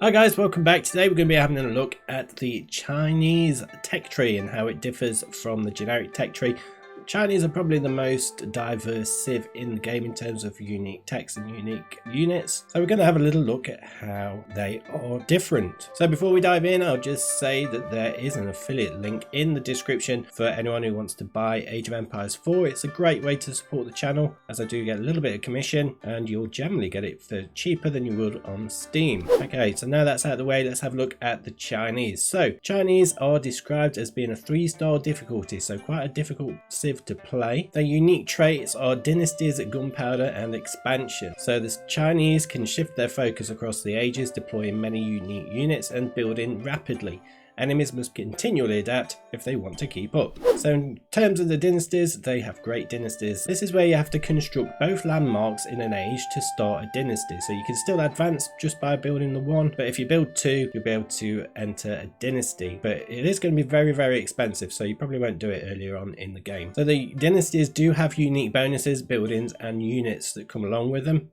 Hi guys, welcome back. Today we're going to be having a look at the Chinese tech tree and how it differs from the generic tech tree. Chinese are probably the most diverse civ in the game in terms of unique techs and unique units. So we're going to have a little look at how they are different. So before we dive in, I'll just say that there is an affiliate link in the description for anyone who wants to buy Age of Empires 4. It's a great way to support the channel, as I do get a little bit of commission and you'll generally get it for cheaper than you would on Steam. Okay, so now that's out of the way, let's have a look at the Chinese. So Chinese are described as being a 3-star difficulty, so quite a difficult civ to play. Their unique traits are dynasties, gunpowder and expansion. So the Chinese can shift their focus across the ages, deploying many unique units and building rapidly. Enemies must continually adapt if they want to keep up. So in terms of the dynasties, they have great dynasties. This is where you have to construct both landmarks in an age to start a dynasty. So you can still advance just by building the one, but if you build two, you'll be able to enter a dynasty. But it is going to be very, very expensive, so you probably won't do it earlier on in the game. So the dynasties do have unique bonuses, buildings and units that come along with them.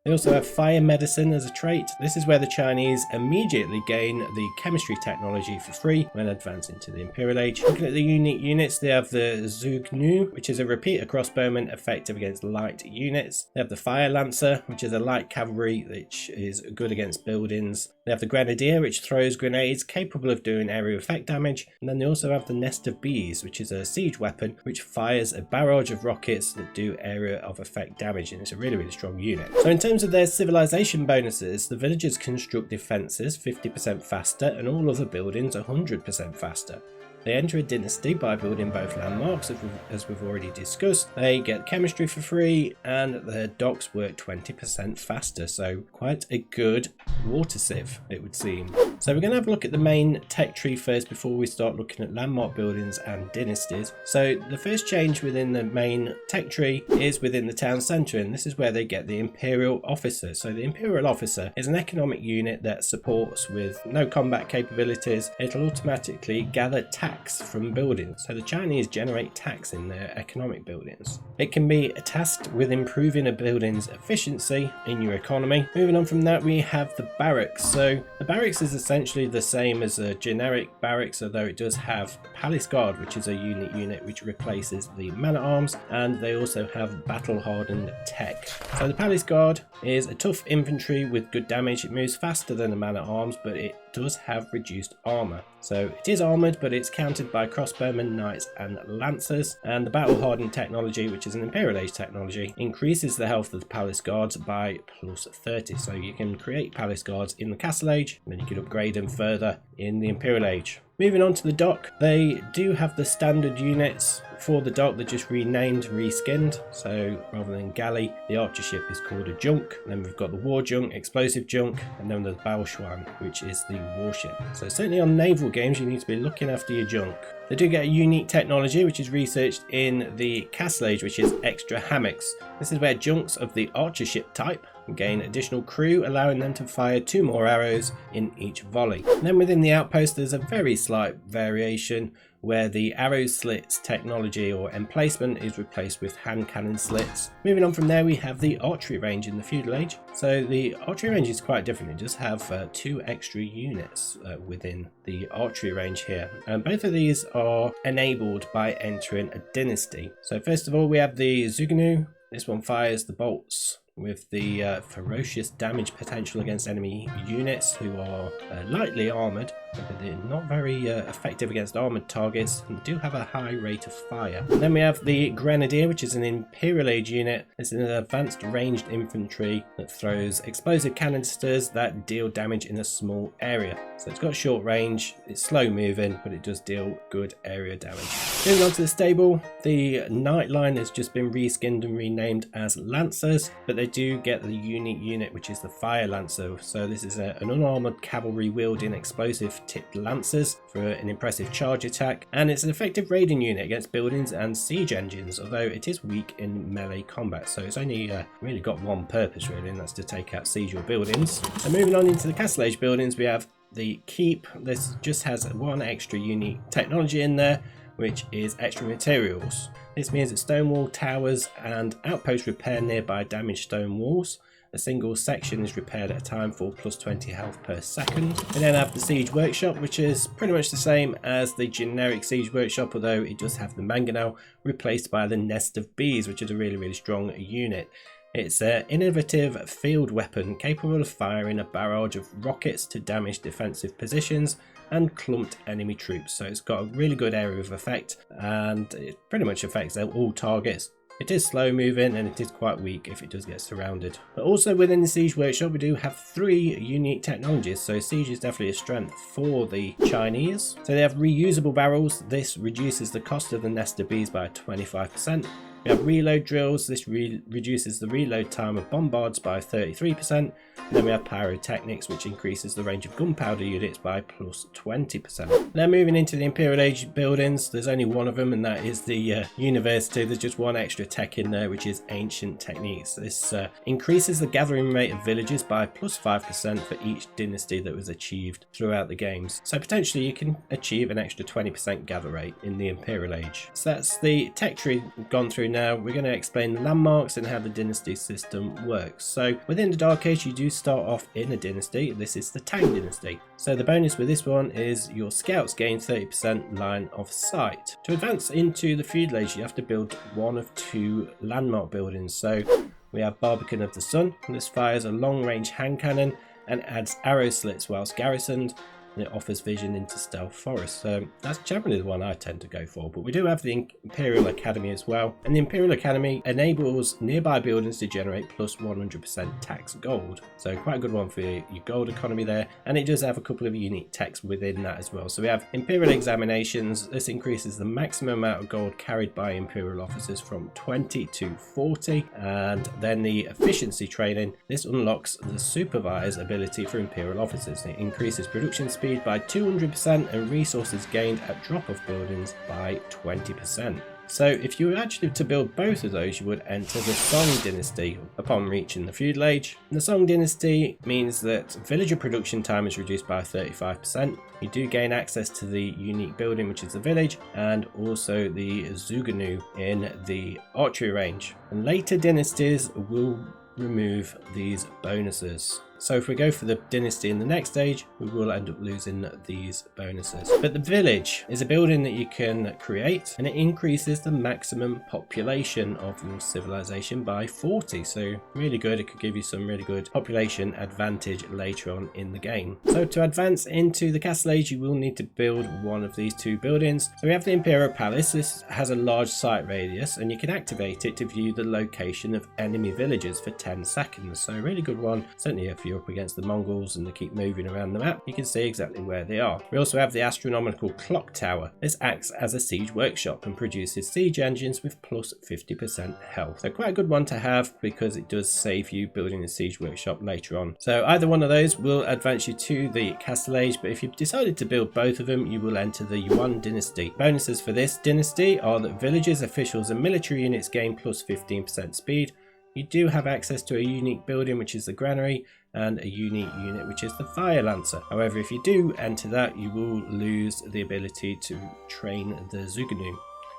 They also have fire medicine as a trait. This is where the Chinese immediately gain the chemistry technology for free when advancing to the Imperial Age. Looking at the unique units, they have the Zugnu, which is a repeater crossbowman effective against light units. They have the Fire Lancer, which is a light cavalry which is good against buildings. They have the Grenadier, which throws grenades capable of doing area effect damage. And then they also have the Nest of Bees, which is a siege weapon which fires a barrage of rockets that do area of effect damage, and it's a really, really strong unit. So in terms of their civilization bonuses, the villagers construct defenses 50% faster and all other buildings 100% faster. They enter a dynasty by building both landmarks, as we've already discussed. They get chemistry for free and their docks work 20% faster, so quite a good water civ, it would seem. So we're going to have a look at the main tech tree first before we start looking at landmark buildings and dynasties. So the first change within the main tech tree is within the town centre, and this is where they get the Imperial Officer. So the Imperial Officer is an economic unit that supports with no combat capabilities. It'll automatically gather tax from buildings. So the Chinese generate tax in their economic buildings. It can be tasked with improving a building's efficiency in your economy. Moving on from that, we have the barracks. So the barracks is essentially the same as a generic barracks, although it does have Palace Guard, which is a unique unit which replaces the man-at-arms, and they also have battle-hardened tech. So the Palace Guard is a tough infantry with good damage. It moves faster than the man-at-arms, but it does have reduced armor. So it is armored, but it's countered by crossbowmen, knights and lancers. And the battle hardened technology, which is an Imperial Age technology, increases the health of the Palace Guards by plus 30. So you can create Palace Guards in the Castle Age, and then you can upgrade them further in the Imperial Age. Moving on to the dock, they do have the standard units for the dock. They're just renamed, reskinned. So rather than galley, the archer ship is called a junk. And then we've got the war junk, explosive junk, and then the Baochuan, which is the warship. So certainly on naval games, you need to be looking after your junk. They do get a unique technology which is researched in the Castle Age, which is extra hammocks. This is where junks of the archer ship type gain additional crew, allowing them to fire 2 more arrows in each volley. And then within the outpost, there's a very slight variation where the arrow slits technology or emplacement is replaced with hand cannon slits. Moving on from there, we have the archery range in the feudal age. So the archery range is quite different. It does have 2 extra units within the archery range here, and both of these are enabled by entering a dynasty. So first of all, we have the Zugnu. This one fires the bolts with the ferocious damage potential against enemy units who are lightly armoured, but they're not very effective against armoured targets and do have a high rate of fire. And then we have the Grenadier, which is an Imperial Age unit. It's an advanced ranged infantry that throws explosive canisters that deal damage in a small area. So it's got short range, it's slow moving, but it does deal good area damage. Moving on to the stable, the Knight line has just been reskinned and renamed as Lancers, but they do get the unique unit which is the Fire Lancer. So this is an unarmoured cavalry wielding explosive tipped lancers for an impressive charge attack, and it's an effective raiding unit against buildings and siege engines, although it is weak in melee combat. So it's only really got one purpose really, and that's to take out siege or buildings. And moving on into the Castle Age buildings, we have the Keep. This just has 1 extra unique technology in there, which is extra materials. This means that stone wall towers and outposts repair nearby damaged stone walls. A single section is repaired at a time for plus 20 health per second. We then have the Siege Workshop, which is pretty much the same as the generic Siege Workshop, although it does have the mangonel replaced by the Nest of Bees, which is a really strong unit. It's an innovative field weapon capable of firing a barrage of rockets to damage defensive positions and clumped enemy troops. So it's got a really good area of effect, and it pretty much affects all targets. It is slow moving and it is quite weak if it does get surrounded. But also within the Siege Workshop we do have 3 unique technologies, so Siege is definitely a strength for the Chinese. So they have reusable barrels. This reduces the cost of the Nest of Bees by 25%. We have reload drills. This reduces the reload time of bombards by 33%. And then we have pyrotechnics, which increases the range of gunpowder units by plus 20%. Now moving into the Imperial Age buildings, there's only one of them, and that is the university. There's just one extra tech in there, which is ancient techniques. This increases the gathering rate of villages by plus 5% for each dynasty that was achieved throughout the games. So potentially you can achieve an extra 20% gather rate in the Imperial Age. So that's the tech tree gone through. Now we're going to explain the landmarks and how the dynasty system works. So within the Dark Age you do start off in a dynasty. This is the Tang dynasty. So the bonus with this one is your scouts gain 30% line of sight. To advance into the feudal age you have to build one of 2 landmark buildings. So we have Barbican of the Sun, and this fires a long range hand cannon and adds arrow slits whilst garrisoned. And it offers vision into stealth forest. So that's generally the one I tend to go for, but we do have the Imperial Academy as well, and the Imperial Academy enables nearby buildings to generate plus 100% tax gold, so quite a good one for your gold economy there. And it does have a couple of unique techs within that as well. So we have Imperial Examinations. This increases the maximum amount of gold carried by Imperial officers from 20 to 40, and then the Efficiency Training. This unlocks the Supervise ability for Imperial officers. It increases production speed by 200% and resources gained at drop-off buildings by 20%. So if you were actually to build both of those, you would enter the Song dynasty upon reaching the feudal age. The Song dynasty means that villager production time is reduced by 35%. You do gain access to the unique building, which is the village, and also the Zuganu in the archery range. And later dynasties will remove these bonuses. So if we go for the dynasty in the next stage, we will end up losing these bonuses. But the village is a building that you can create, and it increases the maximum population of your civilization by 40. So really good. It could give you some really good population advantage later on in the game. So to advance into the castle age, you will need to build one of these 2 buildings. So we have the Imperial Palace. This has a large sight radius, and you can activate it to view the location of enemy villages for 10 seconds. So a really good one, certainly if you're up against the Mongols and they keep moving around the map, you can see exactly where they are. We also have the Astronomical Clock Tower. This acts as a siege workshop and produces siege engines with plus 50% health. So quite a good one to have because it does save you building a siege workshop later on. So either one of those will advance you to the castle age, but if you've decided to build both of them, you will enter the Yuan dynasty. Bonuses for this dynasty are that villagers, officials and military units gain plus 15% speed. You do have access to a unique building, which is the granary, and a unique unit, which is the Fire Lancer. However, if you do enter that, you will lose the ability to train the Zuganu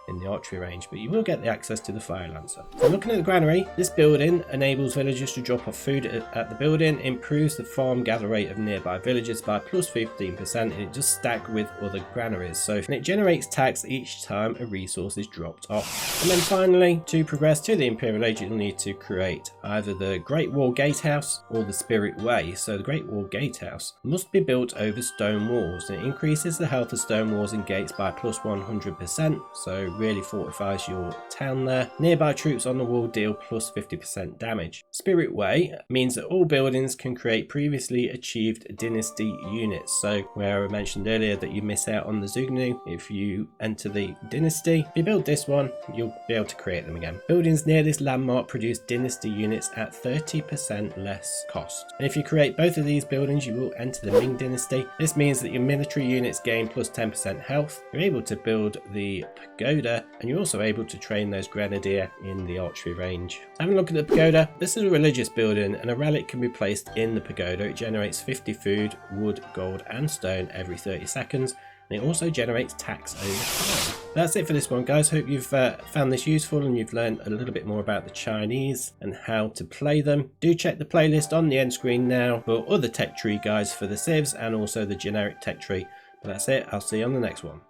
in the archery range, but you will get the access to the Fire Lancer. So looking at the granary, this building enables villagers to drop off food at the building, improves the farm gather rate of nearby villages by plus 15%, and it does stack with other granaries. So and it generates tax each time a resource is dropped off. And then finally, to progress to the Imperial Age, you'll need to create either the Great Wall Gatehouse or the Spirit Way. So the Great Wall Gatehouse must be built over stone walls, and it increases the health of stone walls and gates by plus 100%. So really fortifies your town there. Nearby troops on the wall deal plus 50% damage. Spirit Way means that all buildings can create previously achieved dynasty units. So where I mentioned earlier that you miss out on the Zugnu if you enter the dynasty, if you build this one, you'll be able to create them again. Buildings near this landmark produce dynasty units at 30% less cost. And if you create both of these buildings, you will enter the Ming dynasty. This means that your military units gain plus 10% health. You're able to build the pagoda, and you're also able to train those grenadier in the archery range. So having a look at the pagoda, this is a religious building, and a relic can be placed in the pagoda. It generates 50 food, wood, gold and stone every 30 seconds, and it also generates tax over time. That's it for this one, guys. Hope you've found this useful and you've learned a little bit more about the Chinese and how to play them. Do check the playlist on the end screen now for other tech tree guides for the civs and also the generic tech tree. But that's it. I'll see you on the next one.